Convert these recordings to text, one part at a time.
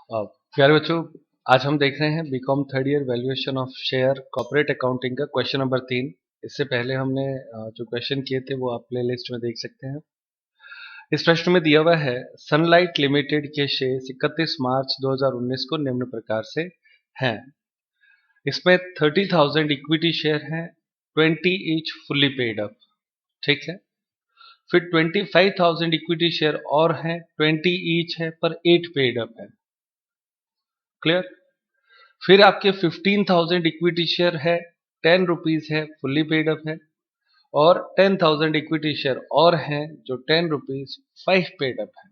प्यारे बच्चों, आज हम देख रहे हैं BCom third year valuation of share corporate accounting का क्वेश्चन नंबर 3। इससे पहले हमने जो क्वेश्चन किए थे वो आप प्ले लिस्ट में देख सकते हैं। इस प्रश्न में दिया हुआ है सनलाइट लिमिटेड के शेयर 31 मार्च 2019 को निम्न प्रकार से हैं। इसमें 30,000 इक्विटी शेयर हैं, 20 ईच फुल्ली पेड अप। ठीक है। फिर 25,000 इक्विटी शेयर और हैं, 20 ईच है पर 8 पेड अप है। क्लियर। फिर आपके 15,000 इक्विटी शेयर है, 10 रुपीज है, फुल्ली पेड अप है। और 10,000 इक्विटी शेयर और हैं जो 10 रुपीज 5 पेड अप है।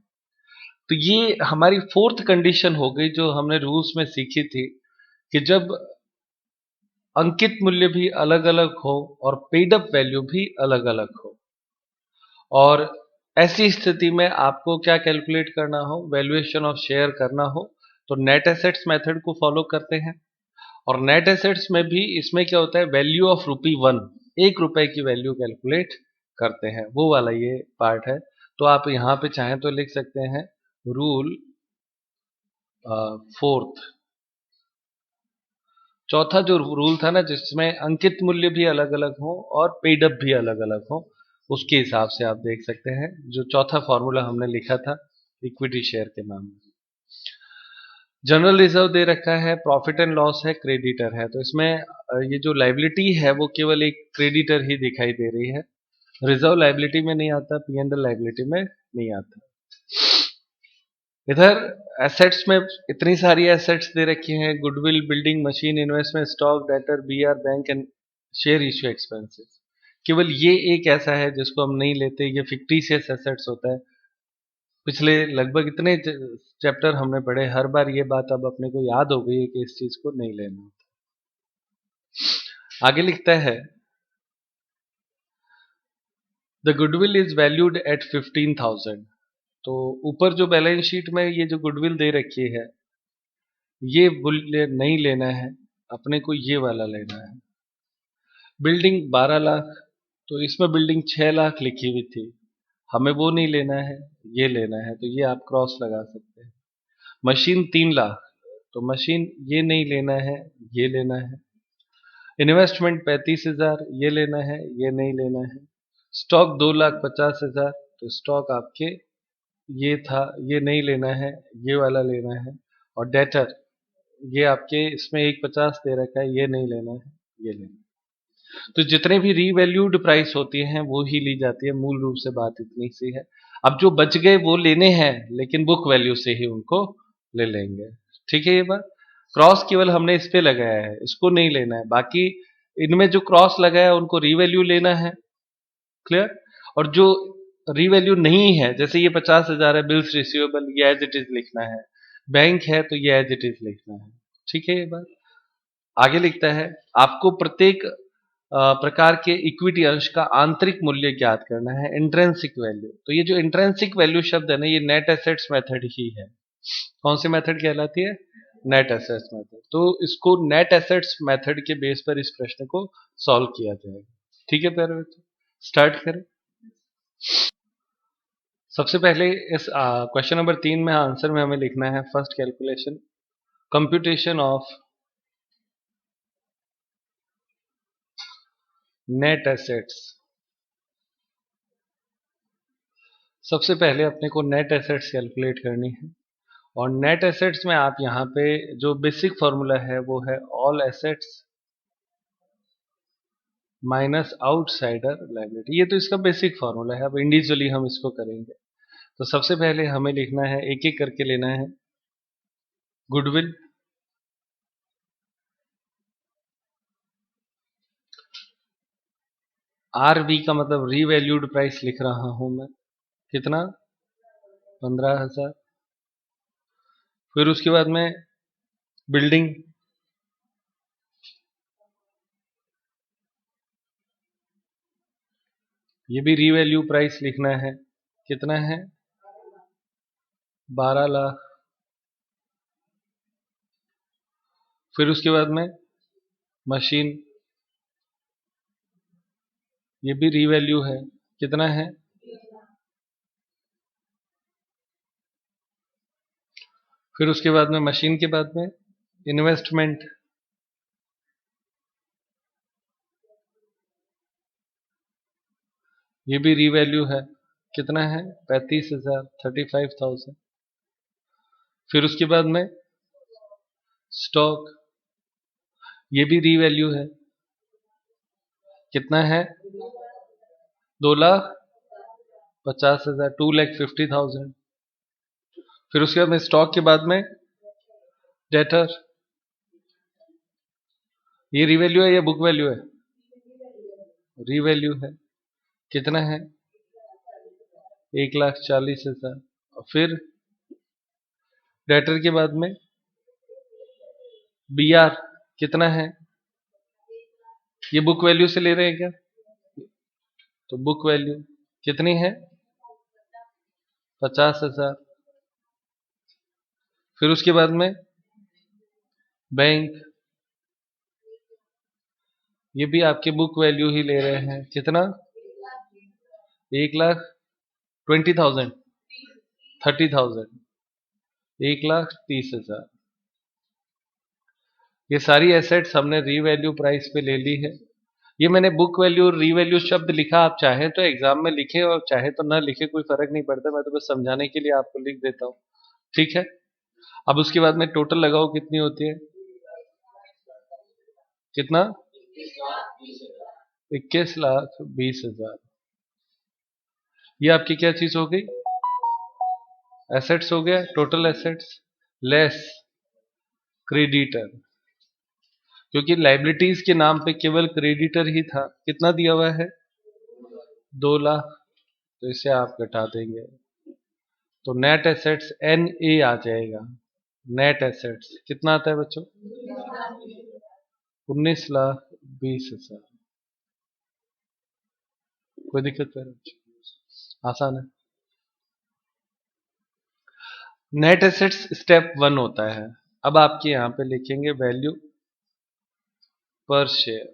तो ये हमारी फोर्थ कंडीशन हो गई जो हमने रूल्स में सीखी थी कि जब अंकित मूल्य भी अलग अलग हो और पेड अप वैल्यू भी अलग अलग हो, और ऐसी स्थिति में आपको क्या कैलकुलेट करना हो, वैल्यूएशन ऑफ शेयर करना हो, तो नेट एसेट्स मेथड को फॉलो करते हैं। और नेट एसेट्स में भी इसमें क्या होता है, वैल्यू ऑफ ₹1, 1 रुपए की वैल्यू कैलकुलेट करते हैं, वो वाला ये पार्ट है। तो आप यहाँ पे चाहें तो लिख सकते हैं रूल फोर्थ। चौथा जो रूल था ना, जिसमें अंकित मूल्य भी अलग अलग हो और पेड अप भी अलग अलग हो, उसके हिसाब से आप देख सकते हैं जो चौथा फॉर्मूला हमने लिखा था इक्विटी शेयर के नाम में। जनरल रिजर्व दे रखा है, प्रॉफिट एंड लॉस है, क्रेडिटर है। तो इसमें ये जो लाइबिलिटी है वो केवल एक क्रेडिटर ही दिखाई दे रही है, रिजर्व लाइबिलिटी में नहीं आता, पी एंड एल लाइबिलिटी में नहीं आता। इधर एसेट्स में इतनी सारी एसेट्स दे रखी हैं, goodwill, building, machine, investment, stock, debtor, BR, bank and share issue expenses. केवल ये एक ऐसा है जिसको हम नहीं लेते, ये फिक्टिशियस एसेट्स होता है। पिछले लगभग इतने चैप्टर हमने पढ़े, हर बार ये बात अब अपने को याद हो गई है कि इस चीज को नहीं लेना। आगे लिखता है the goodwill is valued at 15,000। तो ऊपर जो बैलेंस शीट में ये जो गुडविल दे रखी है, ये नहीं लेना है, अपने को ये वाला लेना है। बिल्डिंग 12 लाख, तो इसमें बिल्डिंग 6 लाख लिखी हुई थी, हमें वो नहीं लेना है, ये लेना है, तो ये आप क्रॉस लगा सकते हैं। मशीन 3 लाख, तो मशीन ये नहीं लेना है, ये लेना है। इन्वेस्टमेंट 35,000, ये लेना है, ये नहीं लेना है। स्टॉक 2,50,000, तो स्टॉक आपके ये था, ये नहीं लेना है, ये वाला लेना है। और डेटर ये आपके इसमें 1,50 दे रखा है, ये नहीं लेना है, ये लेना है। तो जितने भी रीवैल्यूड प्राइस होती हैं वो ही ली जाती है, मूल रूप से बात इतनी सी है। अब जो बच गए वो लेने हैं, लेकिन बुक वैल्यू से ही उनको ले लेंगे। ठीक है, ये बात। क्रॉस केवल हमने इस पे लगाया है, इसको नहीं लेना है, बाकी इनमें जो क्रॉस लगाया है उनको रीवैल्यू लेना है। क्लियर। और जो रीवैल्यू नहीं है, जैसे ये 50,000 है, बिल्स रिसीवेबल, ये एज इट इज लिखना है। बैंक है तो ये एज इट इज लिखना है। ठीक है, ये बात। आगे लिखता है आपको प्रत्येक प्रकार के इक्विटी अंश का आंतरिक मूल्य ज्ञात करना है, इंट्रेंसिक वैल्यू। तो ये जो इंट्रेंसिक वैल्यू शब्द है ना, ये नेट एसेट्स मेथड ही है। कौन सी मेथड कहलाती है? Net assets method. तो इसको नेट एसेट्स मेथड के बेस पर इस प्रश्न को सॉल्व किया जाएगा। ठीक है प्यारे बच्चों, स्टार्ट करें। सबसे पहले इस क्वेश्चन नंबर 3 में आंसर में हमें लिखना है first calculation, computation of net assets. सबसे पहले अपने को नेट एसेट्स कैलकुलेट करनी है, और नेट एसेट्स में आप यहाँ पे जो बेसिक फॉर्मूला है वो है all assets minus outsider liability. ये तो इसका बेसिक फॉर्मूला है, अब इंडिविजुअली हम इसको करेंगे। तो सबसे पहले हमें लिखना है, एक एक करके लेना है। गुडविल, RV का मतलब रीवैल्यूड प्राइस लिख रहा हूं मैं, कितना? 15,000। फिर उसके बाद में बिल्डिंग, ये भी रीवैल्यू प्राइस लिखना है, कितना है? 12 लाख। फिर उसके बाद में मशीन, ये भी रीवैल्यू है, कितना है? फिर उसके बाद में मशीन के बाद में इन्वेस्टमेंट, ये भी रीवैल्यू है, कितना है 35,000, 35,000। फिर उसके बाद में स्टॉक, ये भी रीवैल्यू है, कितना है 2,50,000, 2,50,000। फिर उसके बाद में स्टॉक के बाद में डेटर, ये रीवैल्यू है या बुक वैल्यू है? रीवैल्यू है, कितना है 1,40,000। और फिर डेटर के बाद में BR कितना है, ये बुक वैल्यू से ले रहे हैं क्या? तो बुक वैल्यू कितनी है 50,000। फिर उसके बाद में बैंक, ये भी आपके बुक वैल्यू ही ले रहे हैं, कितना 1,20,000, 30,000, 1,30,000। ये सारी एसेट्स हमने रीवैल्यू प्राइस पे ले ली है। ये मैंने बुक वैल्यू और रीवैल्यू शब्द लिखा, आप चाहें तो एग्जाम में लिखे और चाहे तो ना लिखे, कोई फर्क नहीं पड़ता, मैं तो बस समझाने के लिए आपको लिख देता हूँ, ठीक है। अब उसके बाद में टोटल लगाओ कितनी होती है, कितना 21,20,000। ये आपकी क्या चीज हो गई, एसेट्स हो गया, टोटल एसेट्स लेस क्रेडिटर, क्योंकि लाइबिलिटीज के नाम पे केवल क्रेडिटर ही था, कितना दिया हुआ है 2 लाख, तो इसे आप घटा देंगे तो नेट एसेट्स NA आ जाएगा। नेट एसेट्स कितना आता है बच्चों 19,20,000। कोई दिक्कत नहीं, आसान है। नेट एसेट्स स्टेप 1 होता है। अब आपके यहां पे लिखेंगे वैल्यू पर शेयर।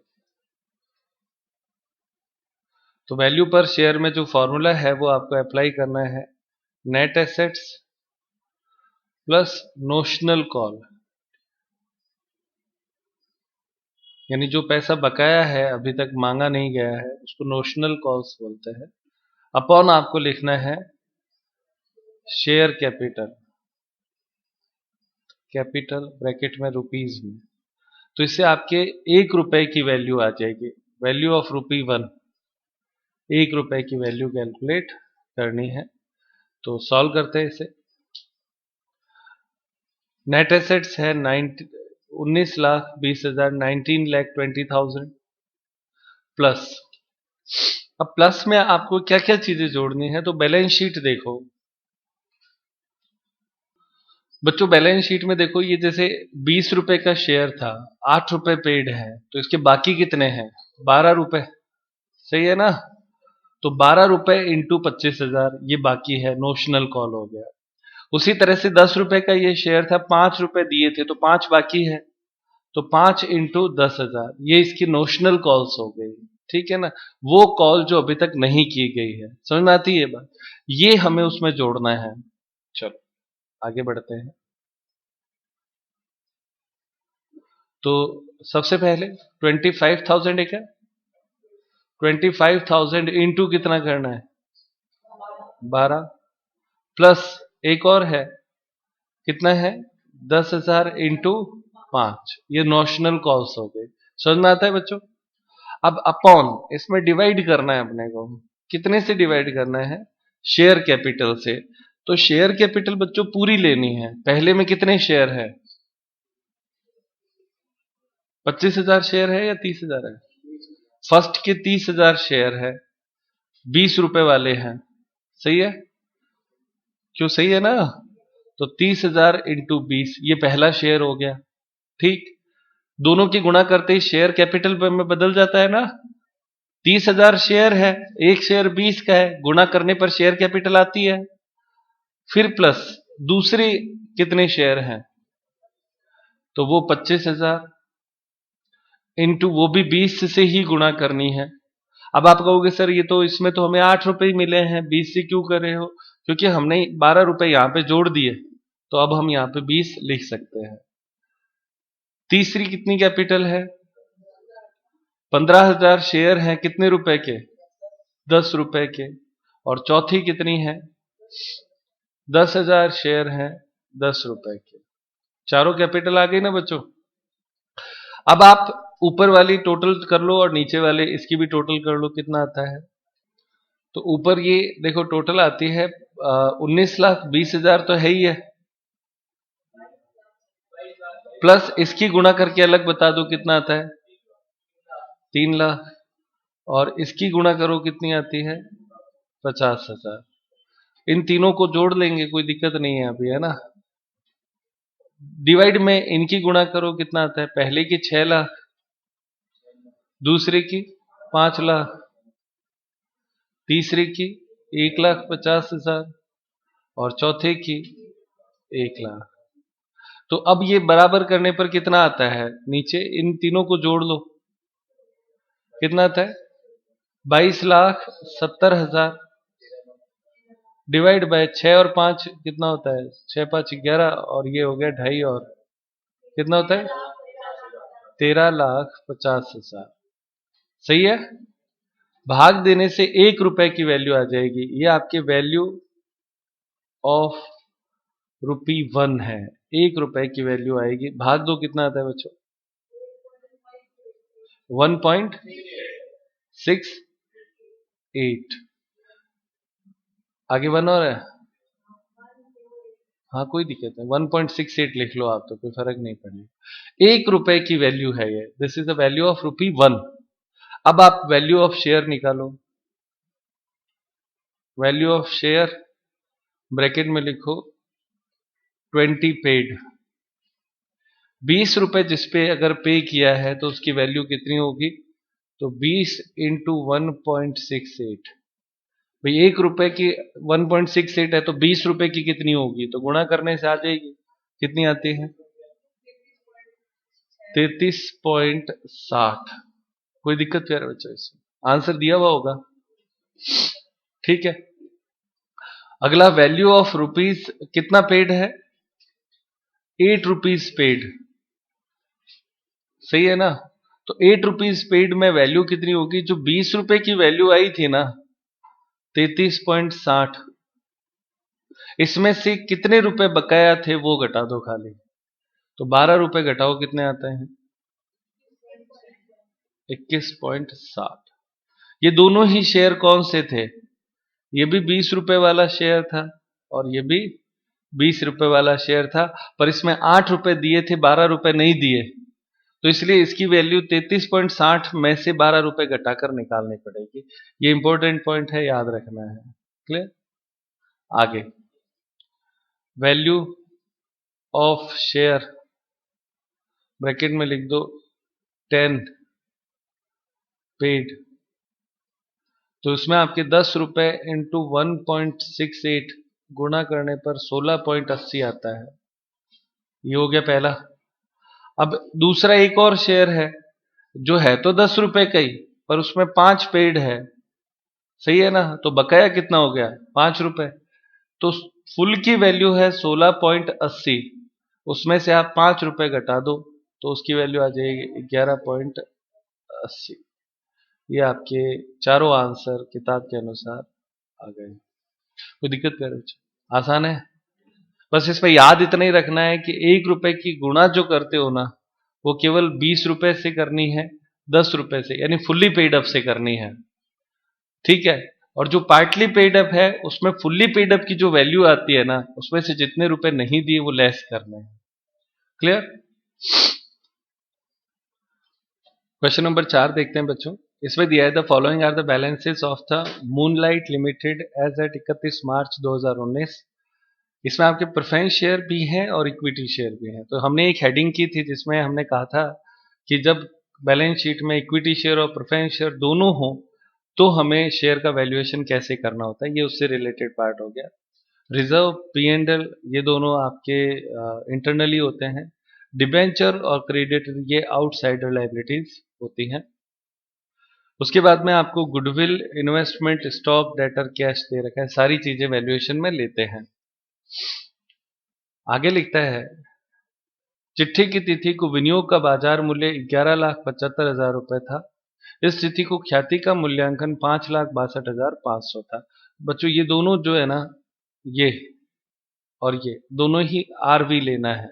तो वैल्यू पर शेयर में जो फॉर्मूला है वो आपको अप्लाई करना है, net assets plus notional call, यानी जो पैसा बकाया है अभी तक मांगा नहीं गया है उसको नोशनल कॉल्स बोलते हैं, अपॉन आपको लिखना है शेयर कैपिटल, कैपिटल ब्रैकेट में रुपीज में। तो इससे आपके 1 रुपए की वैल्यू आ जाएगी, वैल्यू ऑफ ₹1, 1 रुपए की वैल्यू कैलकुलेट करनी है। तो सॉल्व करते हैं इसे। नेट एसेट्स है 19,20,000, 19,20,000 प्लस। अब प्लस में आपको क्या क्या चीजें जोड़नी है, तो बैलेंस शीट देखो बच्चों, बैलेंस शीट में देखो, ये जैसे 20 रुपए का शेयर था, 8 रुपए पेड है, तो इसके बाकी कितने हैं 12 रुपए, सही है ना। तो 12 रुपए इंटू 25,000 ये बाकी है, नोशनल कॉल हो गया। उसी तरह से 10 रुपए का ये शेयर था, 5 रुपए दिए थे तो 5 बाकी है, तो 5 इंटू 10,000 ये इसकी नोशनल कॉल्स हो गई, ठीक है ना। वो कॉल जो अभी तक नहीं की गई है, समझ में आती है बात, ये हमें उसमें जोड़ना है। चलो आगे बढ़ते हैं। तो सबसे पहले 25,000 है क्या, 25,000 इंटू कितना करना है 12, प्लस एक और है, कितना है 10,000 इंटू 5, ये नोशनल कॉल्स हो गए, समझ में आता है बच्चों। अब अपॉन इसमें डिवाइड करना है अपने को, कितने से डिवाइड करना है शेयर कैपिटल से। तो शेयर कैपिटल बच्चों पूरी लेनी है, पहले में कितने शेयर है 25,000 शेयर है या 30,000 है, फर्स्ट के 30,000 शेयर है, 20 रुपए वाले हैं, सही है, क्यों सही है ना। तो 30,000 इंटू 20 ये पहला शेयर हो गया, ठीक। दोनों की गुणा करते ही शेयर कैपिटल में बदल जाता है ना, 30,000 शेयर है, एक शेयर 20 का है, गुणा करने पर शेयर कैपिटल आती है। फिर प्लस दूसरे कितने शेयर हैं, तो वो 25,000 इंटू वो भी 20 से ही गुणा करनी है। अब आप कहोगे सर ये तो इसमें तो हमें 8 रुपए ही मिले हैं, 20 से क्यों कर रहे हो, क्योंकि हमने 12 रुपए यहां पे जोड़ दिए, तो अब हम यहाँ पे 20 लिख सकते हैं। तीसरी कितनी कैपिटल है? 15,000 शेयर हैं कितने रुपए के? 10 रुपए के। और चौथी कितनी है? 10,000 शेयर हैं 10 रुपए के। चारों कैपिटल आ गई ना बच्चों। अब आप ऊपर वाली टोटल कर लो और नीचे वाले इसकी भी टोटल कर लो, कितना आता है। तो ऊपर ये देखो टोटल आती है 19,20,000 तो है ही है, प्लस इसकी गुणा करके अलग बता दो कितना आता है, 3,00,000। और इसकी गुणा करो कितनी आती है, 50,000। इन तीनों को जोड़ लेंगे, कोई दिक्कत नहीं है अभी, है ना। डिवाइड में इनकी गुणा करो कितना आता है, पहले की 6,00,000, दूसरे की 5,00,000, तीसरे की 1,50,000 और चौथे की 1,00,000। तो अब ये बराबर करने पर कितना आता है, नीचे इन तीनों को जोड़ लो, कितना आता है, 22,70,000 डिवाइड बाय 6 और 5 कितना होता है, 6 5 11 और ये हो गया 2.5 और कितना होता है, 13,50,000। सही है। भाग देने से 1 रुपए की वैल्यू आ जाएगी। ये आपके वैल्यू ऑफ ₹1 है, 1 रुपए की वैल्यू आएगी। भाग दो कितना आता है बच्चों, 1.68। आगे 1 और है, हाँ कोई दिक्कत नहीं, 1.68 लिख लो आप, तो कोई फर्क नहीं पड़ेगा। 1 रुपए की वैल्यू है ये, this is the value of ₹1। अब आप वैल्यू ऑफ शेयर निकालो। वैल्यू ऑफ शेयर ब्रैकेट में लिखो 20 पेड। 20 रुपए जिसपे अगर पे किया है तो उसकी वैल्यू कितनी होगी, तो 20 इंटू 1.68। भाई 1 रुपए की 1.68 है तो 20 रुपए की कितनी होगी, तो गुणा करने से आ जाएगी। कितनी आती है, 33.60। कोई दिक्कत प्यारे बच्चों, इसमें आंसर दिया हुआ होगा, ठीक है। अगला वैल्यू ऑफ रुपीज कितना पेड है, 8 रुपीज पेड, सही है ना। तो 8 रुपीज पेड में वैल्यू कितनी होगी, जो 20 रुपए की वैल्यू आई थी ना 33.60, इसमें से कितने रुपए बकाया थे वो घटा दो खाली। तो 12 रुपए घटाओ कितने आते हैं, 21.60। ये दोनों ही शेयर कौन से थे, ये भी 20 रुपए वाला शेयर था और ये भी 20 रुपए वाला शेयर था, पर इसमें 8 रुपए दिए थे, 12 रुपए नहीं दिए, तो इसलिए इसकी वैल्यू 33.60 में से 12 रुपए घटाकर निकालनी पड़ेगी। ये इंपॉर्टेंट पॉइंट है, याद रखना है। क्लियर। आगे वैल्यू ऑफ शेयर ब्रैकेट में लिख दो 10 पेड। तो इसमें आपके 10 रुपए इंटू 1.68 गुणा करने पर 16.80 आता है। ये हो गया पहला। अब दूसरा एक और शेयर है जो है तो 10 रुपए का ही, पर उसमें 5 पेड है, सही है ना। तो बकाया कितना हो गया, 5 रुपए। तो फुल की वैल्यू है 16.80, उसमें से आप 5 रुपए घटा दो तो उसकी वैल्यू आ जाएगी 11.80। ये आपके चारों आंसर किताब के अनुसार आ गए। कोई दिक्कत कर रहे, आसान है। बस इसमें याद इतना ही रखना है कि 1 रुपए की गुणा जो करते हो ना, वो केवल 20 रुपए से करनी है, 10 रुपए से, यानी फुल्ली पेड अप से करनी है, ठीक है। और जो पार्टली पेड अप है उसमें फुल्ली पेड अप की जो वैल्यू आती है ना, उसमें से जितने रुपए नहीं दिए वो लेस करने हैं। क्लियर। क्वेश्चन नंबर 4 देखते हैं बच्चों। इसमें दिया है the following are the balances of the Moonlight limited as at 31 March 2019। इसमें आपके प्रेफरेंस शेयर भी हैं और इक्विटी शेयर भी हैं। तो हमने एक हेडिंग की थी जिसमें हमने कहा था कि जब बैलेंस शीट में इक्विटी शेयर और प्रेफरेंस शेयर दोनों हो तो हमें शेयर का वैल्यूएशन कैसे करना होता है, ये उससे रिलेटेड पार्ट हो गया। रिजर्व, P&L ये दोनों आपके इंटरनली होते हैं। डिबेंचर और क्रेडिटर ये आउटसाइडर लाइबिलिटीज होती हैं। उसके बाद में आपको goodwill, investment, stock, debtor, cash दे रखा है, सारी चीजें वैल्यूएशन में लेते हैं। आगे लिखता है चिट्ठी की तिथि को विनियोग का बाजार मूल्य 11,75,000 रुपए था। इस तिथि को ख्याति का मूल्यांकन 5,62,500 था। बच्चों ये दोनों जो है ना, ये और ये दोनों ही आरवी लेना है,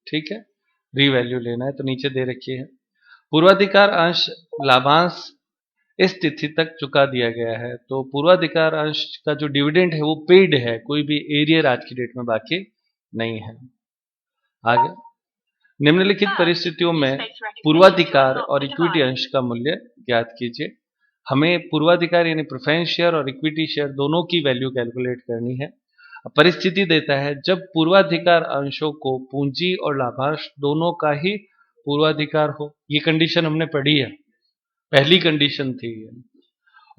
ठीक है, री वैल्यू लेना है, तो नीचे दे रखी है। पूर्वाधिकार अंश लाभांश इस तिथि तक चुका दिया गया है, तो पूर्वाधिकार अंश का जो डिविडेंड है वो पेड है, कोई भी एरियर आज की डेट में बाकी नहीं है। आगे निम्नलिखित परिस्थितियों में पूर्वाधिकार और इक्विटी अंश का मूल्य ज्ञात कीजिए। हमें पूर्वाधिकार यानी प्रेफरेंस शेयर और इक्विटी शेयर दोनों की वैल्यू कैलकुलेट करनी है। परिस्थिति देता है जब पूर्वाधिकार अंशों को पूंजी और लाभांश दोनों का ही पूर्वाधिकार हो। ये कंडीशन हमने पढ़ी है, पहली कंडीशन थी ये।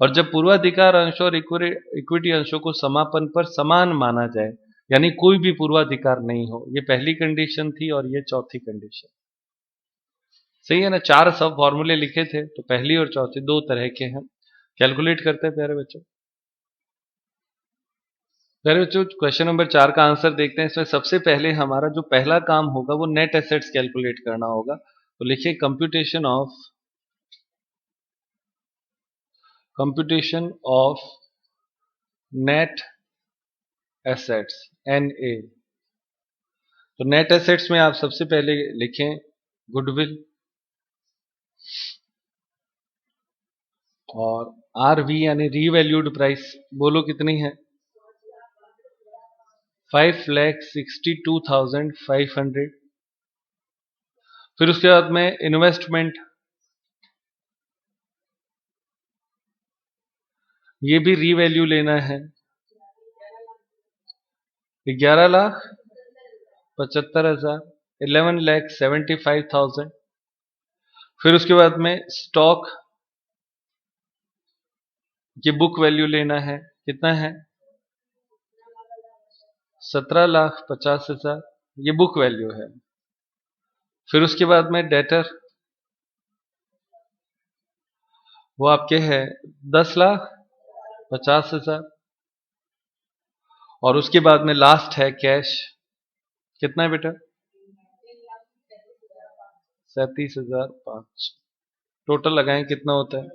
और जब पूर्वाधिकार अंशों और इक्विटी अंशों को समापन पर समान माना जाए, यानी कोई भी पूर्वाधिकार नहीं हो, ये पहली कंडीशन थी और ये चौथी कंडीशन। सही है ना? 4 सब फॉर्मूले लिखे थे, तो पहली और चौथी दो तरह के हैं। कैलकुलेट करते हैं प्यारे बच्चों। प्यारे बच्चों क्वेश्चन नंबर 4 का आंसर देखते हैं। इसमें सबसे पहले हमारा जो पहला काम होगा वो नेट एसेट्स कैलकुलेट करना होगा। तो लिखिए computation of net assets NA। तो नेट एसेट्स में आप सबसे पहले लिखें गुडविल, और RV यानी रीवैल्यूड प्राइस बोलो कितनी है? 5,62,500। फिर उसके बाद में इन्वेस्टमेंट, ये भी रीवैल्यू लेना है, 11,75,000, 11,75,000। फिर उसके बाद में स्टॉक, ये बुक वैल्यू लेना है, कितना है? 17,50,000, ये बुक वैल्यू है। फिर उसके बाद में डेटर, वो आपके है 10,50,000। और उसके बाद में लास्ट है कैश, कितना है बेटा? 37,500। टोटल लगाएं कितना होता है?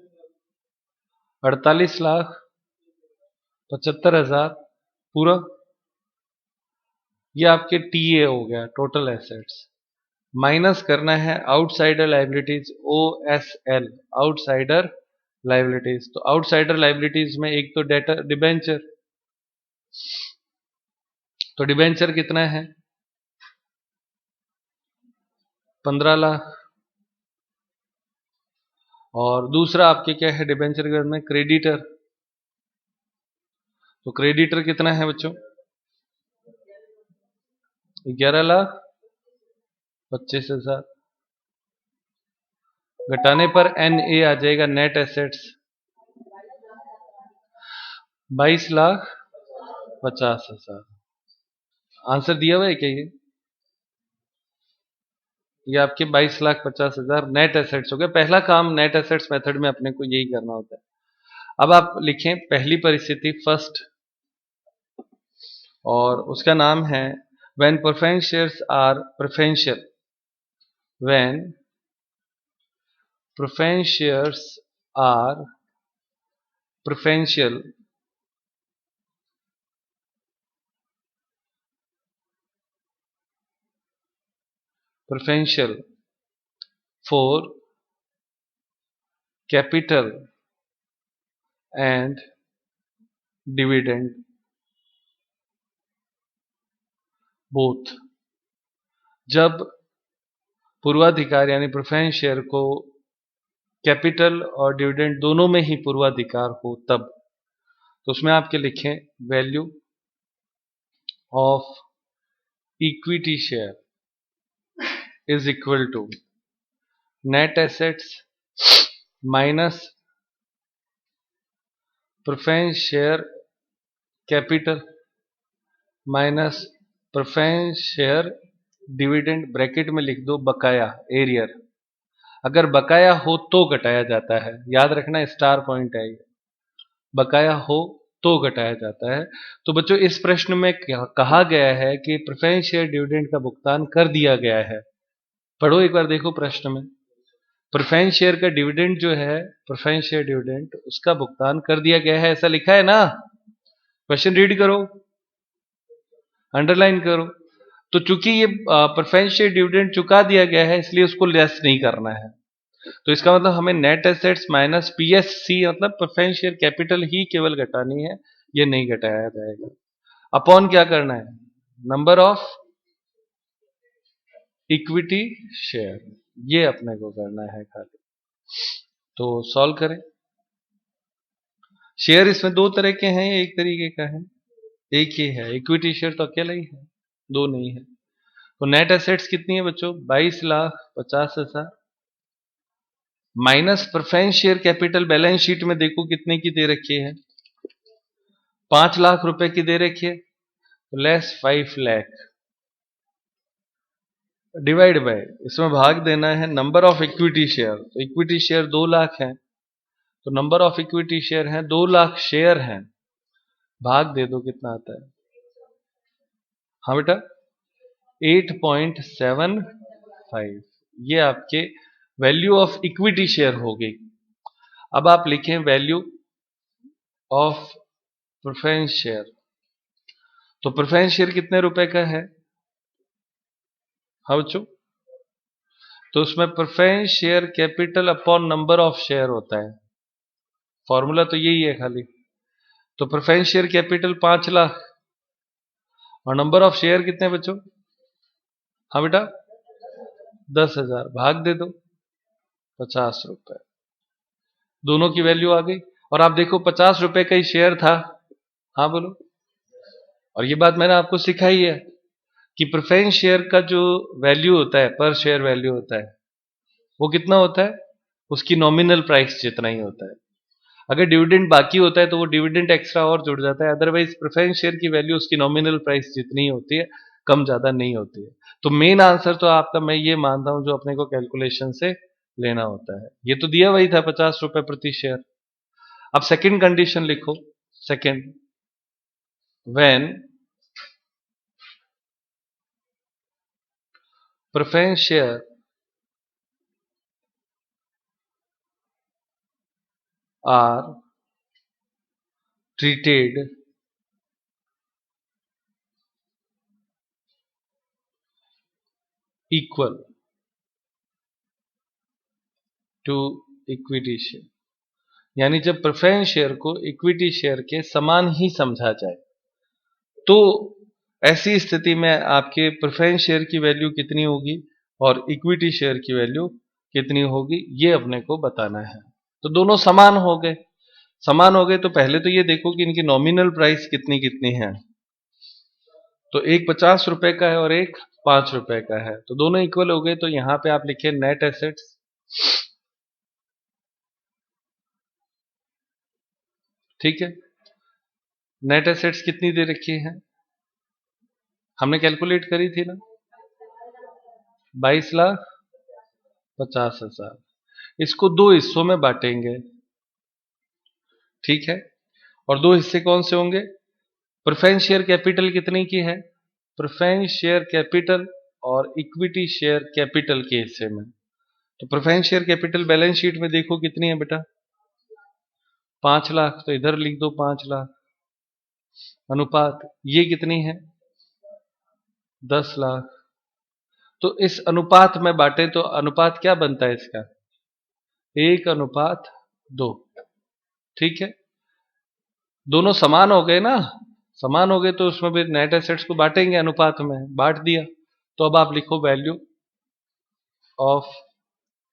48,75,000 पूरा। ये आपके टीए हो गया, टोटल एसेट्स। माइनस करना है outsider liabilities, OSL, outsider liabilities. तो आउटसाइडर लाइबिलिटीज में एक तो डेटर डिबेंचर, तो डिबेंचर कितना है? 15 लाख। और दूसरा आपके क्या है डिबेंचर के बाद में? क्रेडिटर। तो क्रेडिटर कितना है बच्चों? 11,25,000। घटाने पर NA आ जाएगा नेट एसेट्स 22,50,000। आंसर दिया हुआ है क्या ये आपके 22,50,000 नेट एसेट्स हो गए। पहला काम नेट एसेट्स मेथड में अपने को यही करना होता है। अब आप लिखें पहली परिस्थिति फर्स्ट, और उसका नाम है when preference shares are preferential, when preference shares are preferential for capital and dividend both। जब पूर्वाधिकार यानी प्रेफरेंस शेयर को कैपिटल और डिविडेंड दोनों में ही पूर्वाधिकार हो तब, तो उसमें आपके लिखें value of equity share is equal to net assets minus preference share capital minus preference share dividend, bracket में लिख दो बकाया एरियर। अगर बकाया हो तो घटाया जाता है, याद रखना, स्टार पॉइंट है ये। बकाया हो तो घटाया जाता है। तो बच्चों इस प्रश्न में कहा गया है कि प्रेफरेंस शेयर डिविडेंड का भुगतान कर दिया गया है। पढ़ो एक बार, देखो प्रश्न में, प्रेफरेंस शेयर का डिविडेंड जो है, प्रेफरेंस शेयर डिविडेंड, उसका भुगतान कर दिया गया है, ऐसा लिखा है ना। क्वेश्चन रीड करो, अंडरलाइन करो। तो चूंकि ये प्रेफरेंस शेयर डिविडेंड चुका दिया गया है, इसलिए उसको लेस नहीं करना है। तो इसका मतलब हमें नेट एसेट्स माइनस पीएससी मतलब प्रेफरेंस शेयर कैपिटल ही केवल घटानी है, ये नहीं घटाया जाएगा। अपॉन क्या करना है, नंबर ऑफ इक्विटी शेयर, ये अपने को करना है खाली। तो सॉल्व करें। शेयर इसमें दो तरह के हैं, एक तरीके का है, एक ही है। इक्विटी शेयर तो अकेला ही है, दो नहीं है। तो नेट एसेट्स कितनी है बच्चों, 22,50,000 minus preference share capital balance sheet में देखो कितने की दे रखी है, 5 लाख रुपए की दे रखी है, तो लेस 5 लाख डिवाइड बाय, इसमें भाग देना है नंबर ऑफ इक्विटी शेयर। तो इक्विटी शेयर 2 लाख है, तो नंबर ऑफ इक्विटी शेयर है 2 लाख शेयर हैं, भाग दे दो कितना आता है। हाँ बेटा 8.75, ये आपके वैल्यू ऑफ इक्विटी शेयर हो गई। अब आप लिखें वैल्यू ऑफ प्रेफरेंस शेयर। तो प्रेफरेंस शेयर कितने रुपए का है, हाँ बच्चों, तो उसमें preference share capital upon number of share होता है, फॉर्मूला तो यही है खाली। तो प्रेफरेंस शेयर कैपिटल 5 लाख और नंबर ऑफ शेयर कितने बच्चों, हाँ बेटा 10,000, भाग दे दो 50 रुपए, दोनों की वैल्यू आ गई। और आप देखो 50 रुपए का ही शेयर था, हाँ बोलो। और ये बात मैंने आपको सिखाई है कि प्रेफरेंस शेयर का जो वैल्यू होता है, पर शेयर वैल्यू होता है, वो कितना होता है, उसकी नॉमिनल प्राइस जितना ही होता है। अगर डिविडेंड बाकी होता है तो वो डिविडेंड एक्स्ट्रा और जुड़ जाता है, अदरवाइज प्रेफरेंस शेयर की वैल्यू उसकी नॉमिनल प्राइस जितनी ही होती है, कम ज्यादा नहीं होती है। तो मेन आंसर तो आपका मैं ये मानता हूं जो अपने को कैलकुलेशन से लेना होता है, ये तो दिया वही था 50 रुपए प्रति शेयर। अब सेकंड कंडीशन लिखो, second, when preference share are treated equal to equity share, यानी जब प्रेफरेंस शेयर को इक्विटी शेयर के समान ही समझा जाए, तो ऐसी स्थिति में आपके प्रेफरेंस शेयर की वैल्यू कितनी होगी और इक्विटी शेयर की वैल्यू कितनी होगी, ये अपने को बताना है। तो दोनों समान हो गए, समान हो गए तो पहले तो ये देखो कि इनकी नॉमिनल प्राइस कितनी कितनी है। तो एक 50 रुपए का है और एक 5 रुपए का है, तो दोनों इक्वल हो गए। तो यहां पे आप लिखे नेट एसेट्स, ठीक है। नेट एसेट्स कितनी दे रखी है, हमने कैलकुलेट करी थी ना, 22,50,000। इसको दो हिस्सों में बांटेंगे, ठीक है। और दो हिस्से कौन से होंगे, प्रेफरेंस शेयर कैपिटल कितने की है, प्रेफरेंस शेयर कैपिटल और इक्विटी शेयर कैपिटल के हिस्से में। तो preference share capital balance sheet में देखो कितनी है बेटा, 5 लाख, तो इधर लिख दो 5 लाख। अनुपात ये कितनी है, 10 लाख। तो इस अनुपात में बांटे तो अनुपात क्या बनता है इसका, 1:2, ठीक है। दोनों समान हो गए ना, समान हो गए तो उसमें भी नेट एसेट्स को बांटेंगे अनुपात में, बांट दिया। तो अब आप लिखो वैल्यू ऑफ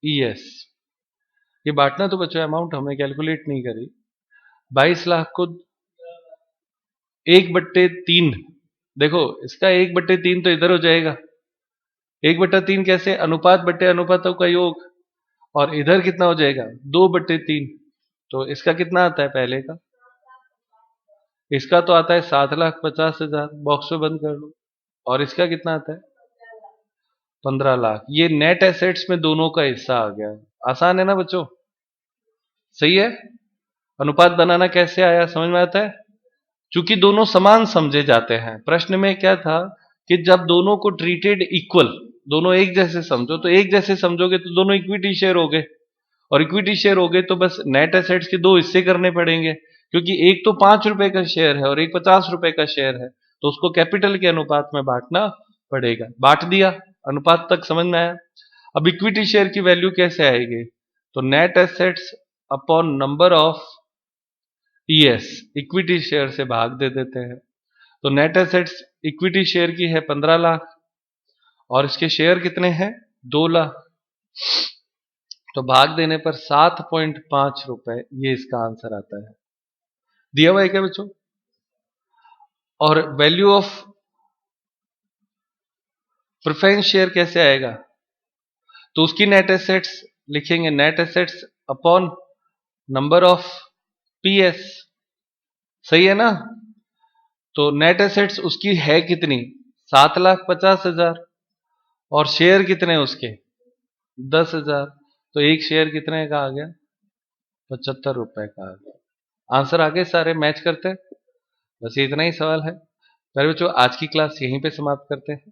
ईएस। ये बांटना तो बच्चों अमाउंट हमने कैलकुलेट नहीं करी, 22 लाख को 1/3, देखो इसका 1/3 तो इधर हो जाएगा, 1/3 कैसे, अनुपात बटे अनुपातों का योग, और इधर कितना हो जाएगा 2/3। तो इसका कितना आता है पहले का, इसका तो आता है 7,50,000, बॉक्स में बंद कर लो। और इसका कितना आता है 15 लाख। ये नेट एसेट्स में दोनों का हिस्सा आ गया। आसान है ना बच्चों, सही है। अनुपात बनाना कैसे आया, समझ में आता है। चूंकि दोनों समान समझे जाते हैं। प्रश्न में क्या था कि जब दोनों को ट्रीटेड इक्वल, दोनों एक जैसे समझो, तो एक जैसे समझोगे तो दोनों इक्विटी शेयर हो गए, और इक्विटी शेयर हो गए तो बस नेट एसेट्स के दो हिस्से करने पड़ेंगे, क्योंकि एक तो 5 रुपए का शेयर है और एक 50 रुपए का शेयर है, तो उसको कैपिटल के अनुपात में बांटना पड़ेगा। बांट दिया, अनुपात तक समझ में आया। अब इक्विटी शेयर की वैल्यू कैसे आएगी? तो net assets upon number of ES, equity share से भाग दे देते हैं। तो नेट एसेट्स इक्विटी शेयर की है 15 लाख और इसके शेयर कितने हैं? 2 लाख। तो भाग देने पर 7.5 रुपए, ये इसका आंसर आता है। दिया हुआ है क्या बच्चों? और वैल्यू ऑफ प्रेफरेंस शेयर कैसे आएगा? तो उसकी नेट एसेट्स लिखेंगे, net assets upon number of PS, सही है ना? तो नेट एसेट्स उसकी है कितनी? 7,50,000 और शेयर कितने उसके? 10,000। तो एक शेयर कितने का आ गया? 75 रुपए का आ गया। आंसर आगे सारे मैच करते हैं। बस इतना ही सवाल है। पहले बच्चों आज की क्लास यहीं पे समाप्त करते हैं।